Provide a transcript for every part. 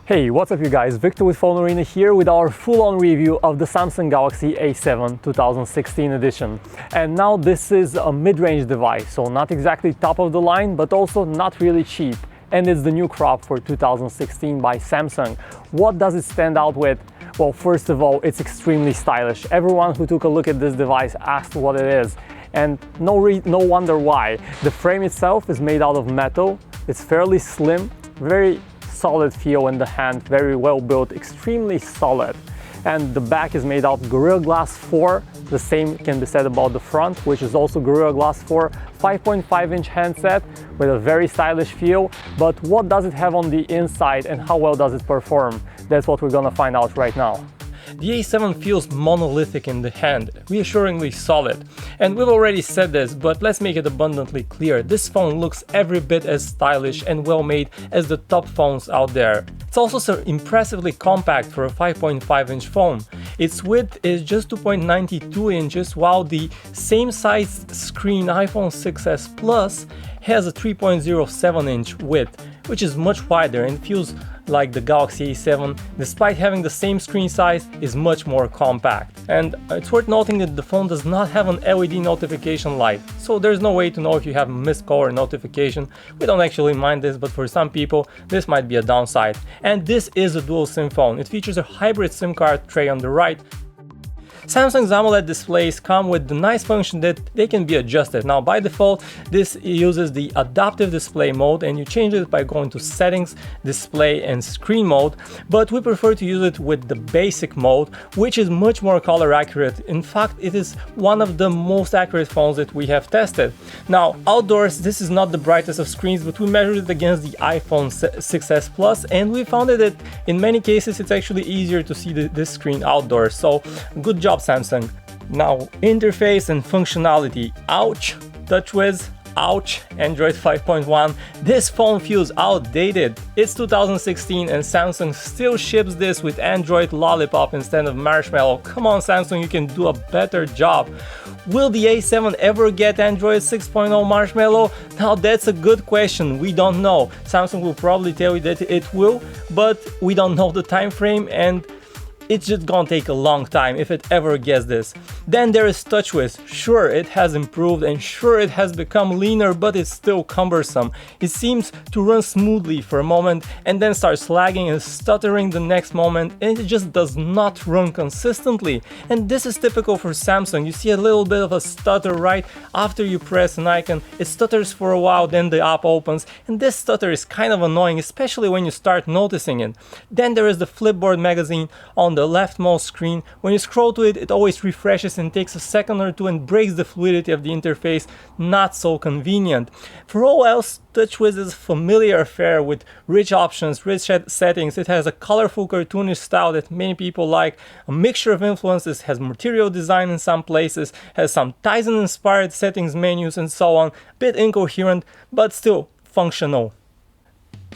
Hey, what's up you guys? Victor with PhoneArena here with our full-on review of the Samsung Galaxy A7 2016 edition. And now this is a mid-range device, so not exactly top of the line, but also not really cheap. And it's the new crop for 2016 by Samsung. What does it stand out with? Well, first of all, it's extremely stylish. Everyone who took a look at this device asked what it is. And no wonder why. The frame itself is made out of metal. It's fairly slim, very solid feel in the hand, very well built, extremely solid. And the back is made out of Gorilla Glass 4. The same can be said about the front, which is also Gorilla Glass 4. 5.5-inch handset with a very stylish feel. But what does it have on the inside and how well does it perform? That's what we're gonna find out right now. The A7 feels monolithic in the hand, reassuringly solid. And we've already said this, but let's make it abundantly clear. This phone looks every bit as stylish and well made as the top phones out there. It's also so impressively compact for a 5.5-inch phone. Its width is just 2.92 inches, while the same size screen iPhone 6s Plus has a 3.07-inch width, which is much wider and feels like the Galaxy A7, despite having the same screen size, is much more compact. And it's worth noting that the phone does not have an LED notification light, so there's no way to know if you have a missed call or notification. We don't actually mind this, but for some people this might be a downside. And this is a dual SIM phone. It features a hybrid SIM card tray on the right. Samsung's AMOLED displays come with the nice function that they can be adjusted. Now by default this uses the adaptive display mode and you change it by going to settings, display and screen mode, but we prefer to use it with the basic mode, which is much more color accurate. In fact, it is one of the most accurate phones that we have tested. Now outdoors this is not the brightest of screens, but we measured it against the iPhone 6s Plus and we found that in many cases it's actually easier to see this screen outdoors, so good job Samsung. Now interface and functionality, ouch. TouchWiz, ouch. Android 5.1, this phone feels outdated. It's 2016 and Samsung still ships this with Android Lollipop instead of Marshmallow. Come on Samsung, you can do a better job. Will the A7 ever get Android 6.0 Marshmallow? Now that's a good question, we don't know. Samsung will probably tell you that it will, but we don't know the time frame and it's just gonna take a long time if it ever gets this. Then there is TouchWiz. Sure, it has improved and sure it has become leaner, but it's still cumbersome. It seems to run smoothly for a moment and then starts lagging and stuttering the next moment, and it just does not run consistently. And this is typical for Samsung. You see a little bit of a stutter right after you press an icon. It stutters for a while, then the app opens, and this stutter is kind of annoying, especially when you start noticing it. Then there is the Flipboard magazine on the leftmost screen. When you scroll to it, it always refreshes and takes a second or two and breaks the fluidity of the interface. Not so convenient. For all else, TouchWiz is a familiar affair with rich options, rich settings. It has a colorful cartoonish style that many people like, a mixture of influences, has material design in some places, has some Tizen inspired settings menus and so on. Bit incoherent, but still functional.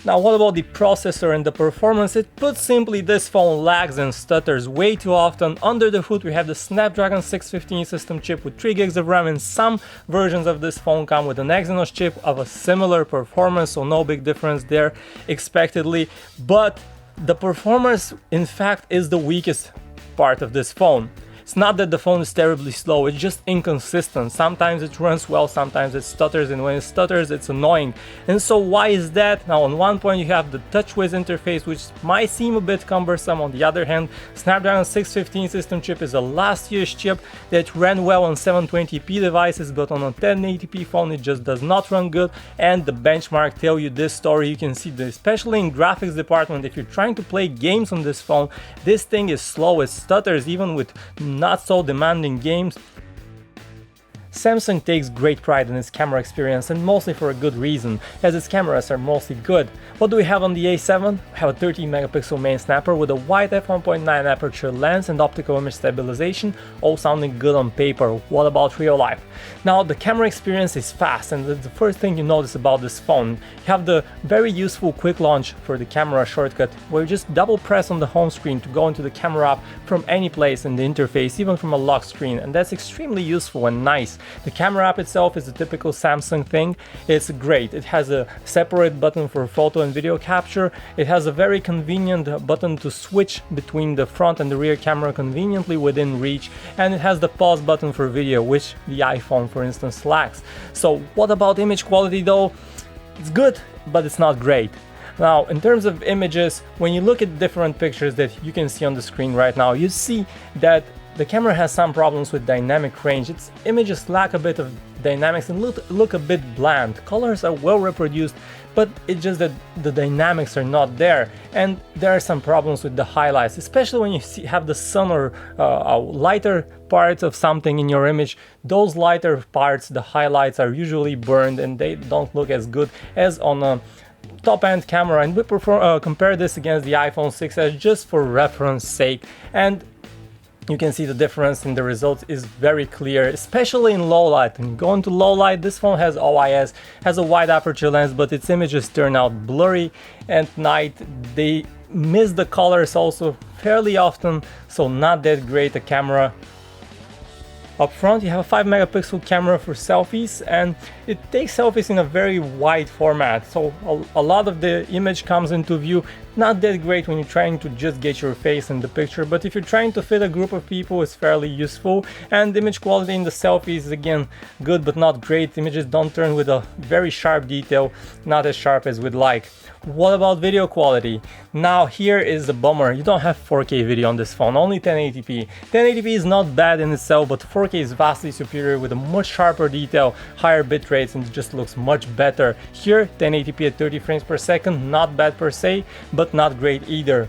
Now what about the processor and the performance? It put simply, this phone lags and stutters way too often. Under the hood we have the Snapdragon 615 system chip with 3 gigs of RAM, and some versions of this phone come with an Exynos chip of a similar performance, so no big difference there expectedly. But the performance in fact is the weakest part of this phone. It's not that the phone is terribly slow, it's just inconsistent. Sometimes it runs well, sometimes it stutters, and when it stutters it's annoying. And so why is that? Now on one point you have the TouchWiz interface, which might seem a bit cumbersome. On the other hand, Snapdragon 615 system chip is a last year's chip that ran well on 720p devices, but on a 1080p phone it just does not run good, and the benchmark tell you this story. You can see that especially in graphics department, if you're trying to play games on this phone, this thing is slow, it stutters even with not so demanding games. Samsung takes great pride in its camera experience, and mostly for a good reason, as its cameras are mostly good. What do we have on the A7? We have a 13 megapixel main snapper with a wide f1.9 aperture lens and optical image stabilization, all sounding good on paper. What about real life? Now the camera experience is fast, and that's the first thing you notice about this phone. You have the very useful quick launch for the camera shortcut, where you just double press on the home screen to go into the camera app from any place in the interface, even from a lock screen, and that's extremely useful and nice. The camera app itself is a typical Samsung thing. It's great. It has a separate button for photo and video capture. It has a very convenient button to switch between the front and the rear camera conveniently within reach, and it has the pause button for video, which the iPhone, for instance, lacks. So what about image quality though? It's good, but it's not great. Now, in terms of images, when you look at different pictures that you can see on the screen right now, you see that the camera has some problems with dynamic range. Its images lack a bit of dynamics and look a bit bland. Colors are well reproduced, but it's just that the dynamics are not there, and there are some problems with the highlights, especially when you have the sun or lighter parts of something in your image. Those lighter parts, the highlights, are usually burned and they don't look as good as on a top-end camera, and we compare this against the iPhone 6s just for reference sake, and you can see the difference in the results is very clear, especially in low light. And going to low light, this phone has OIS, has a wide aperture lens, but its images turn out blurry. At night, they miss the colors also fairly often, so not that great a camera. Up front, you have a 5 megapixel camera for selfies, and it takes selfies in a very wide format, so a lot of the image comes into view. Not that great when you're trying to just get your face in the picture, but if you're trying to fit a group of people, it's fairly useful. And image quality in the selfies is again good, but not great. Images don't turn with a very sharp detail, not as sharp as we'd like. What about video quality? Now here is the bummer, you don't have 4K video on this phone, only 1080p. 1080p is not bad in itself, but 4K is vastly superior with a much sharper detail, higher bit rates, and it just looks much better. Here, 1080p at 30 frames per second, not bad per se, but not great either.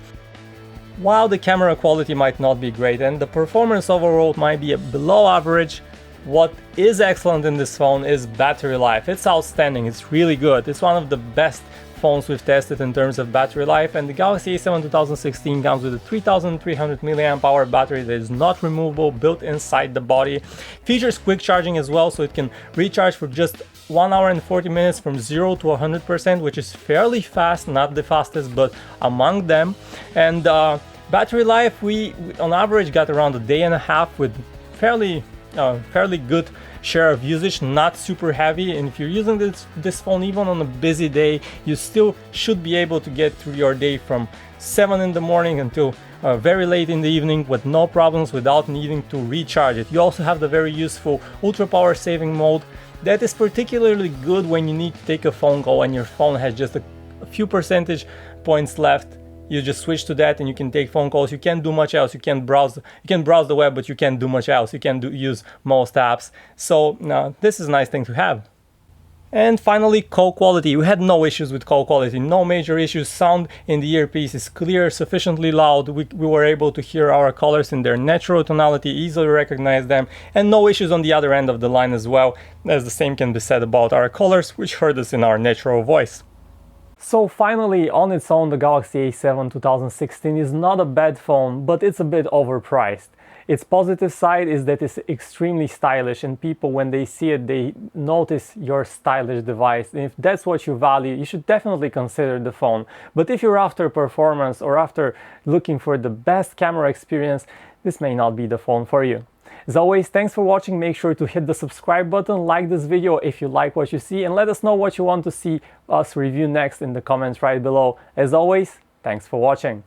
While the camera quality might not be great and the performance overall might be below average, what is excellent in this phone is battery life. It's outstanding, it's really good. It's one of the best phones we've tested in terms of battery life, and the Galaxy A7 2016 comes with a 3300 mAh battery that is not removable, built inside the body. Features quick charging as well, so it can recharge for just 1 hour and 40 minutes from 0 to 100%, which is fairly fast, not the fastest, but among them. And battery life, we on average got around a day and a half with fairly good share of usage, not super heavy. And if you're using this phone even on a busy day, you still should be able to get through your day from 7 in the morning until very late in the evening with no problems, without needing to recharge it. You also have the very useful ultra power saving mode that is particularly good when you need to take a phone call and your phone has just a few percentage points left. You just switch to that and you can take phone calls. You can't do much else. You can browse the web, but you can't do much else. You can use most apps. So this is a nice thing to have. And finally, call quality. We had no issues with call quality, no major issues. Sound in the earpiece is clear, sufficiently loud. We were able to hear our colors in their natural tonality, easily recognize them, and no issues on the other end of the line as well, as the same can be said about our colors, which heard us in our natural voice. So finally, on its own, the Galaxy A7 2016 is not a bad phone, but it's a bit overpriced. Its positive side is that it's extremely stylish, and people, when they see it, they notice your stylish device. And if that's what you value, you should definitely consider the phone. But if you're after performance or after looking for the best camera experience, this may not be the phone for you. As always, thanks for watching. Make sure to hit the subscribe button, like this video if you like what you see, and let us know what you want to see us review next in the comments right below. As always, thanks for watching.